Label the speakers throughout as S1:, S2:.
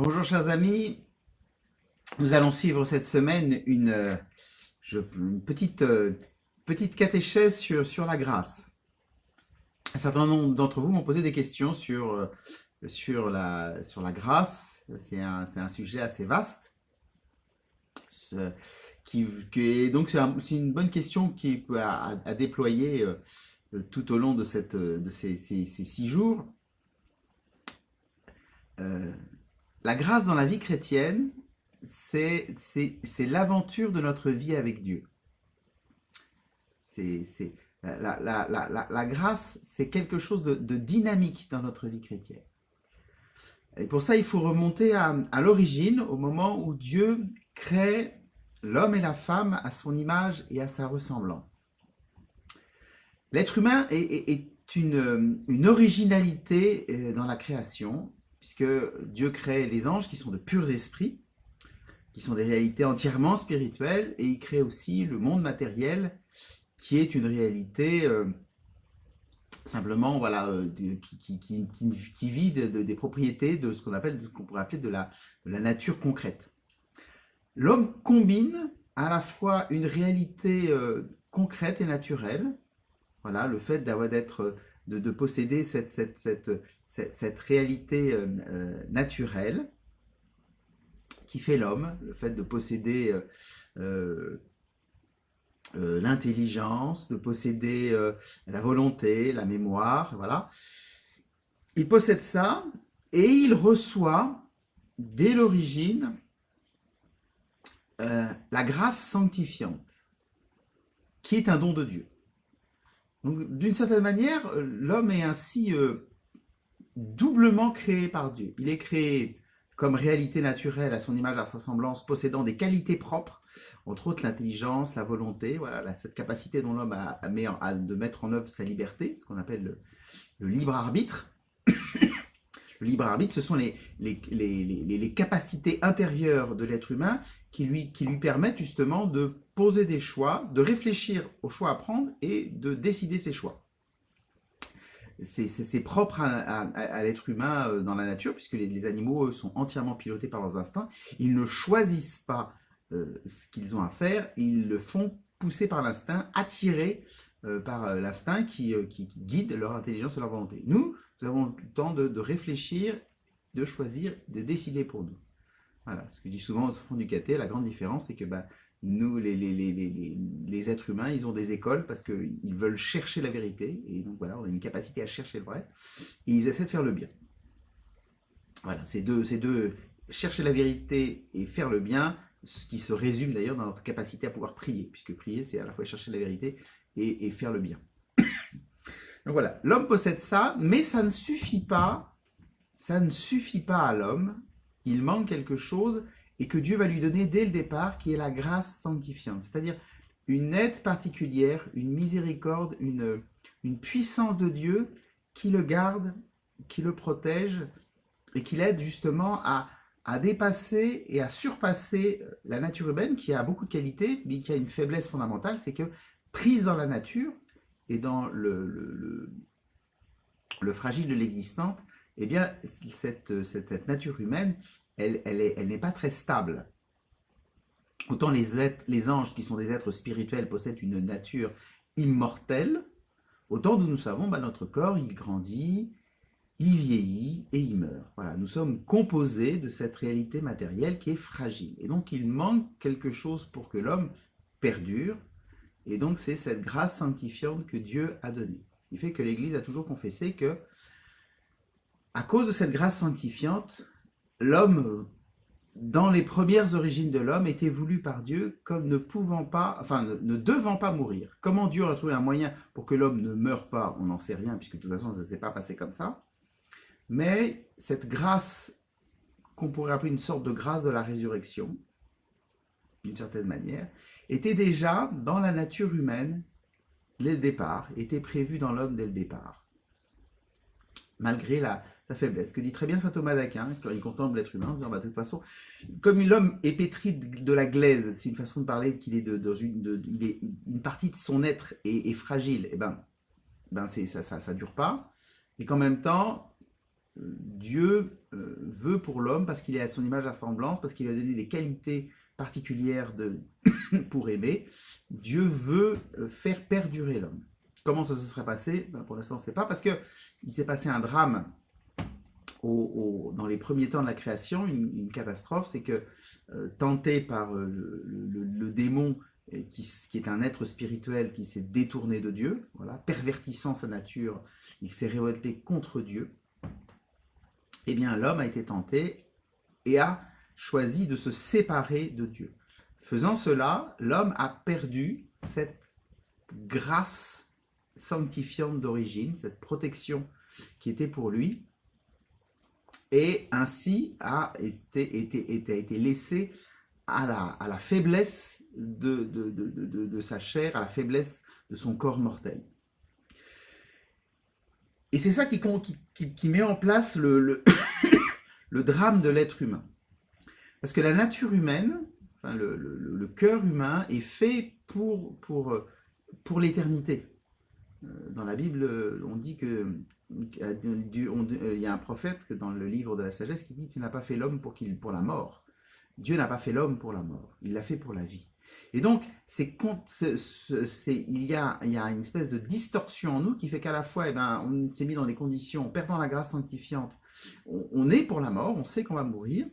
S1: Bonjour chers amis, nous allons suivre cette semaine une petite catéchèse sur la grâce. Un certain nombre d'entre vous m'ont posé des questions sur la grâce. C'est un sujet assez vaste. Ce- donc c'est une bonne question à déployer tout au long de ces 6 jours. Euh, la grâce dans la vie chrétienne, c'est l'aventure de notre vie avec Dieu. La grâce, c'est quelque chose de dynamique dans notre vie chrétienne. Et pour ça, il faut remonter à l'origine, au moment où Dieu crée l'homme et la femme à son image et à sa ressemblance. L'être humain est une originalité dans la création, puisque Dieu crée les anges qui sont de purs esprits, qui sont des réalités entièrement spirituelles, et il crée aussi le monde matériel, qui est une réalité simplement voilà, qui vit des propriétés de ce qu'on pourrait appeler de la nature concrète. L'homme combine à la fois une réalité concrète et naturelle, voilà, le fait de posséder cette réalité naturelle qui fait l'homme, le fait de posséder l'intelligence, de posséder la volonté, la mémoire, voilà. Il possède ça et il reçoit dès l'origine la grâce sanctifiante, qui est un don de Dieu. Donc, d'une certaine manière, l'homme est ainsi doublement créé par Dieu. Il est créé comme réalité naturelle à son image, à sa semblance, possédant des qualités propres, entre autres l'intelligence, la volonté, voilà, cette capacité dont l'homme de mettre en œuvre sa liberté, ce qu'on appelle le libre arbitre. Le libre arbitre, ce sont les capacités intérieures de l'être humain qui lui permettent justement de poser des choix, de réfléchir aux choix à prendre et de décider ses choix. C'est propre à l'être humain dans la nature, puisque les animaux, eux, sont entièrement pilotés par leurs instincts. Ils ne choisissent pas ce qu'ils ont à faire, ils le font pousser par l'instinct, attirés par l'instinct qui guide leur intelligence et leur volonté. Nous avons le temps de réfléchir, de choisir, de décider pour nous. Voilà, ce que je dis souvent au fond du caté, la grande différence, c'est que nous, les êtres humains, ils ont des écoles parce qu'ils veulent chercher la vérité. Et donc voilà, on a une capacité à chercher le vrai. Et ils essaient de faire le bien. Voilà, ces deux, chercher la vérité et faire le bien, ce qui se résume d'ailleurs dans notre capacité à pouvoir prier. Puisque prier, c'est à la fois chercher la vérité et faire le bien. Donc voilà, l'homme possède ça, mais ça ne suffit pas. Ça ne suffit pas à l'homme. Il manque quelque chose et que Dieu va lui donner dès le départ, qui est la grâce sanctifiante, c'est-à-dire une aide particulière, une miséricorde, une puissance de Dieu qui le garde, qui le protège et qui l'aide justement à dépasser et à surpasser la nature humaine qui a beaucoup de qualités, mais qui a une faiblesse fondamentale, c'est que prise dans la nature et dans le fragile de l'existence, eh bien, cette nature humaine, elle n'est pas très stable. Autant les anges, qui sont des êtres spirituels, possèdent une nature immortelle, autant nous savons, notre corps, il grandit, il vieillit et il meurt. Voilà, nous sommes composés de cette réalité matérielle qui est fragile. Et donc, il manque quelque chose pour que l'homme perdure. Et donc, c'est cette grâce sanctifiante que Dieu a donnée. Ce qui fait que l'Église a toujours confessé que, à cause de cette grâce sanctifiante, l'homme, dans les premières origines de l'homme, était voulu par Dieu comme ne pouvant pas, enfin ne devant pas mourir. Comment Dieu a trouvé un moyen pour que l'homme ne meure pas, on n'en sait rien, puisque de toute façon ça ne s'est pas passé comme ça. Mais cette grâce, qu'on pourrait appeler une sorte de grâce de la résurrection, d'une certaine manière, était déjà dans la nature humaine dès le départ, était prévue dans l'homme dès le départ. Malgré sa faiblesse. Ce que dit très bien saint Thomas d'Aquin, quand il contemple l'être humain, en disant, de toute façon, comme l'homme est pétri de la glaise, c'est une façon de parler qu'il est une partie de son être est fragile, et ça dure pas, et qu'en même temps, Dieu veut pour l'homme, parce qu'il est à son image, à sa semblance, parce qu'il lui a donné des qualités particulières pour aimer, Dieu veut faire perdurer l'homme. Comment ça se serait passé? Pour l'instant, on ne sait pas, parce qu'il s'est passé un drame dans les premiers temps de la création, une catastrophe, c'est que tenté par le démon, qui est un être spirituel qui s'est détourné de Dieu, voilà, pervertissant sa nature, il s'est révolté contre Dieu, eh bien l'homme a été tenté et a choisi de se séparer de Dieu. Faisant cela, l'homme a perdu cette grâce sanctifiante d'origine, cette protection qui était pour lui, et ainsi a été laissé à la faiblesse de sa chair, à la faiblesse de son corps mortel. Et c'est ça qui met en place le drame de l'être humain. Parce que la nature humaine, enfin le cœur humain est fait pour l'éternité. Dans la Bible, on dit que il y a un prophète dans le livre de la sagesse qui dit que tu n'as pas fait l'homme pour la mort. Dieu n'a pas fait l'homme pour la mort, il l'a fait pour la vie. Et donc, il y a une espèce de distorsion en nous qui fait qu'à la fois, on s'est mis dans des conditions, perdant la grâce sanctifiante, on est pour la mort, on sait qu'on va mourir,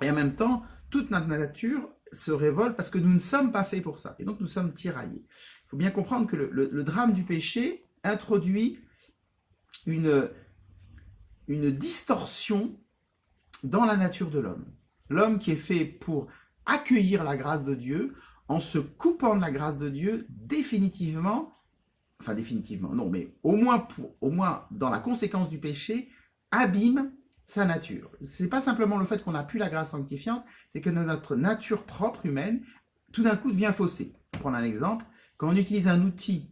S1: et en même temps, toute notre nature se révolte parce que nous ne sommes pas faits pour ça, et donc nous sommes tiraillés. Il faut bien comprendre que le drame du péché introduit une distorsion dans la nature de l'homme. L'homme qui est fait pour accueillir la grâce de Dieu, en se coupant de la grâce de Dieu, définitivement, non, mais au moins dans la conséquence du péché, abîme sa nature. Ce n'est pas simplement le fait qu'on n'a plus la grâce sanctifiante, c'est que notre nature propre humaine, tout d'un coup, devient faussée. Pour prendre un exemple, quand on utilise un outil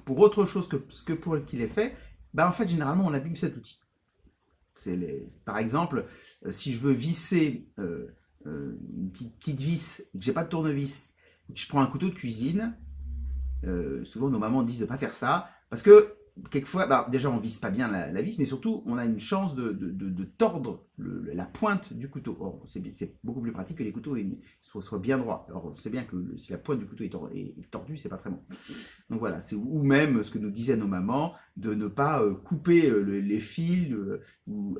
S1: pour autre chose que pour qu'il est fait, en fait, généralement, on abîme cet outil. Par exemple, si je veux visser une petite vis et que je n'ai pas de tournevis, et que je prends un couteau de cuisine, souvent nos mamans disent de ne pas faire ça, parce que quelquefois, déjà on ne visse pas bien la vis, mais surtout on a une chance de tordre la pointe du couteau. Or, c'est beaucoup plus pratique que les couteaux soient bien droits. Alors on sait bien que si la pointe du couteau est tordue, c'est pas très bon. Donc voilà, ou même ce que nous disaient nos mamans, de ne pas couper les fils ou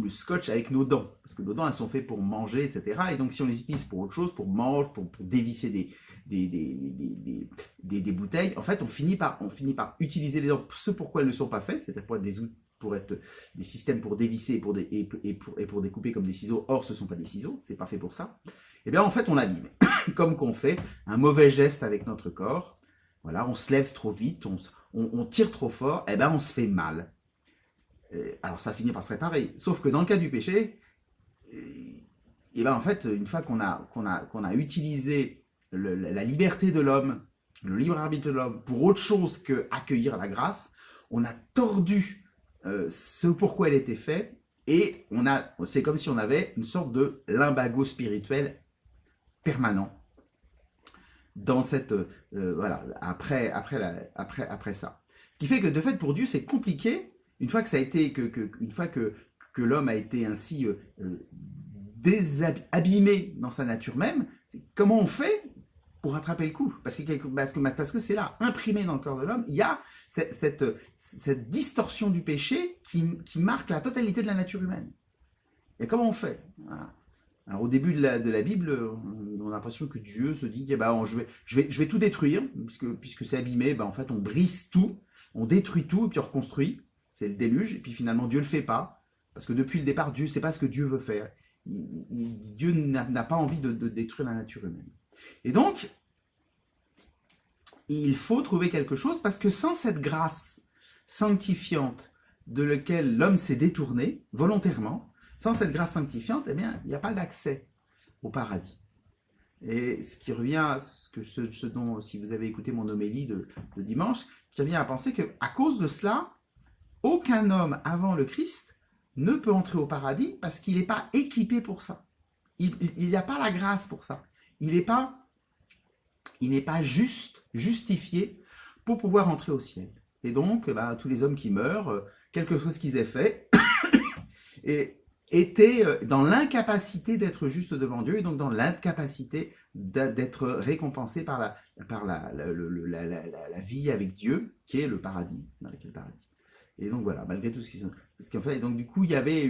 S1: le scotch avec nos dents, parce que nos dents elles sont faites pour manger, etc. Et donc si on les utilise pour autre chose, pour manger, pour dévisser des bouteilles, en fait on finit par utiliser les dents ce pourquoi elles ne sont pas faites, c'est-à-dire pour être des systèmes pour dévisser et pour découper comme des ciseaux. Or ce ne sont pas des ciseaux, c'est pas fait pour ça. Et bien en fait on l'abîme, comme qu'on fait un mauvais geste avec notre corps. Voilà, on se lève trop vite, on tire trop fort, et on se fait mal. Alors ça finit par se réparer. Sauf que dans le cas du péché, en fait, une fois qu'on a utilisé la liberté de l'homme, le libre arbitre de l'homme, pour autre chose que accueillir la grâce, on a tordu ce pourquoi elle était faite, et c'est comme si on avait une sorte de limbago spirituel permanent dans cette après ça. Ce qui fait que de fait pour Dieu c'est compliqué une fois que ça a été une fois que l'homme a été ainsi abîmé dans sa nature même. Comment on fait pour rattraper le coup? Parce que c'est là, imprimé dans le corps de l'homme, il y a cette distorsion du péché qui marque la totalité de la nature humaine. Et comment on fait? Voilà. Alors, au début de la Bible, on a l'impression que Dieu se dit je vais tout détruire, puisque c'est abîmé, en fait on brise tout, on détruit tout et puis on reconstruit. C'est le déluge, et puis finalement Dieu ne le fait pas, parce que depuis le départ, Dieu, c'est pas ce que Dieu veut faire. Dieu n'a pas envie de détruire la nature humaine. Et donc, il faut trouver quelque chose, parce que sans cette grâce sanctifiante de laquelle l'homme s'est détourné volontairement, sans cette grâce sanctifiante, il n'y a pas d'accès au paradis. Et ce qui revient à ce dont, si vous avez écouté mon homélie de dimanche, qui revient à penser qu'à cause de cela, aucun homme avant le Christ ne peut entrer au paradis parce qu'il n'est pas équipé pour ça. Il n'a pas la grâce pour ça. Il n'est pas justifié pour pouvoir entrer au ciel. Et donc, tous les hommes qui meurent, quel que soit ce qu'ils aient fait, et étaient dans l'incapacité d'être justes devant Dieu, et donc dans l'incapacité d'être récompensés par la vie avec Dieu, qui est le paradis, dans lequel le paradis. Et donc voilà, malgré tout ce qu'ils ont... Parce qu'en fait, donc du coup, il y avait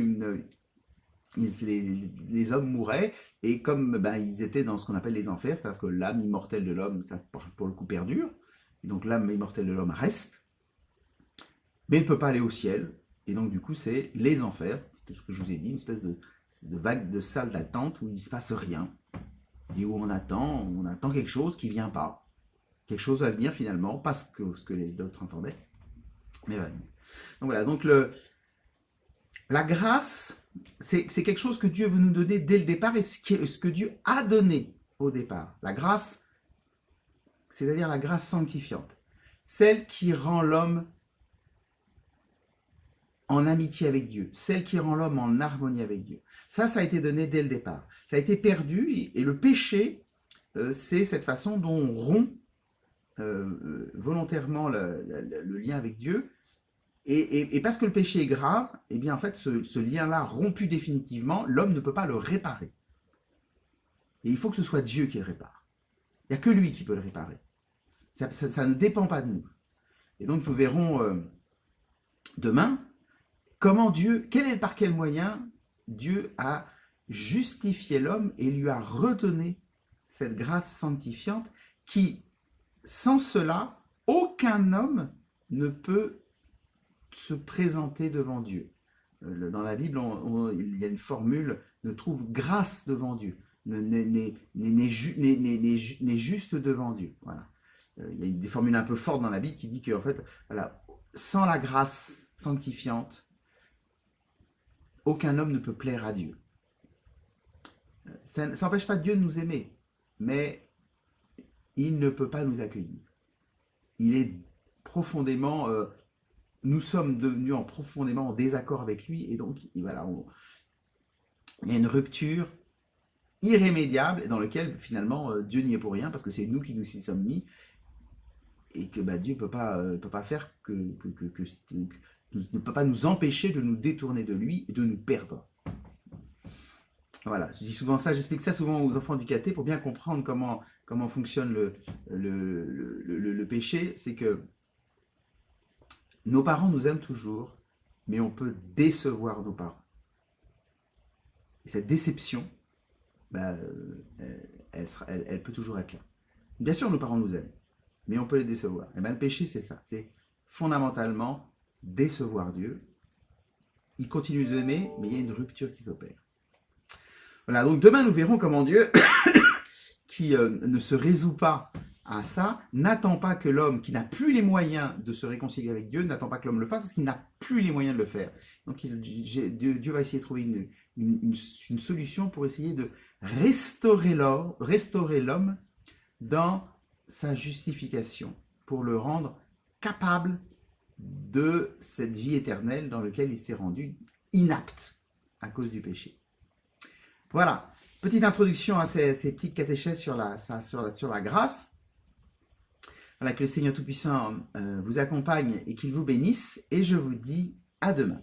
S1: les hommes mouraient, et comme ils étaient dans ce qu'on appelle les enfers, c'est-à-dire que l'âme immortelle de l'homme, ça pour le coup perdure, et donc l'âme immortelle de l'homme reste, mais ne peut pas aller au ciel, et donc du coup c'est les enfers, c'est ce que je vous ai dit, une espèce de vague de salle d'attente où il ne se passe rien, et où on attend quelque chose qui ne vient pas. Quelque chose va venir finalement, pas ce que les autres entendaient, mais va venir. Donc voilà, donc la grâce, c'est quelque chose que Dieu veut nous donner dès le départ, et ce que Dieu a donné au départ. La grâce, c'est-à-dire la grâce sanctifiante, celle qui rend l'homme en amitié avec Dieu, celle qui rend l'homme en harmonie avec Dieu. Ça a été donné dès le départ. Ça a été perdu, et le péché, c'est cette façon dont on rompt volontairement le lien avec Dieu. Et parce que le péché est grave, eh bien en fait ce lien-là rompu définitivement, l'homme ne peut pas le réparer. Et il faut que ce soit Dieu qui le répare. Il n'y a que lui qui peut le réparer. Ça ne dépend pas de nous. Et donc nous verrons demain comment Dieu, par quel moyen Dieu a justifié l'homme et lui a redonné cette grâce sanctifiante qui, sans cela, aucun homme ne peut se présenter devant Dieu. Dans la Bible, il y a une formule, ne trouve grâce devant Dieu, n'est juste devant Dieu. Voilà. Il y a des formules un peu fortes dans la Bible qui dit que, en fait, voilà, sans la grâce sanctifiante, aucun homme ne peut plaire à Dieu. Ça n'empêche pas Dieu de nous aimer, mais il ne peut pas nous accueillir. Il est profondément... nous sommes devenus profondément en désaccord avec lui, et donc voilà, il y a une rupture irrémédiable dans laquelle finalement Dieu n'y est pour rien, parce que c'est nous qui nous y sommes mis, et que Dieu peut pas faire ne peut pas nous empêcher de nous détourner de lui et de nous perdre. Voilà, je dis souvent ça, j'explique ça souvent aux enfants du caté pour bien comprendre comment fonctionne le péché. C'est que nos parents nous aiment toujours, mais on peut décevoir nos parents. Et cette déception, elle peut toujours être là. Bien sûr, nos parents nous aiment, mais on peut les décevoir. Et le péché, c'est ça. C'est fondamentalement décevoir Dieu. Il continue de nous aimer, mais il y a une rupture qui s'opère. Voilà, donc demain, nous verrons comment Dieu, qui ne se résout pas à ça, n'attend pas que l'homme qui n'a plus les moyens de se réconcilier avec Dieu, n'attend pas que l'homme le fasse, parce qu'il n'a plus les moyens de le faire. Donc Dieu va essayer de trouver une solution pour essayer de restaurer l'homme dans sa justification, pour le rendre capable de cette vie éternelle dans laquelle il s'est rendu inapte à cause du péché. Voilà, petite introduction à ces petites catéchèses sur la grâce. Voilà, que le Seigneur Tout-Puissant vous accompagne et qu'il vous bénisse, et je vous dis à demain.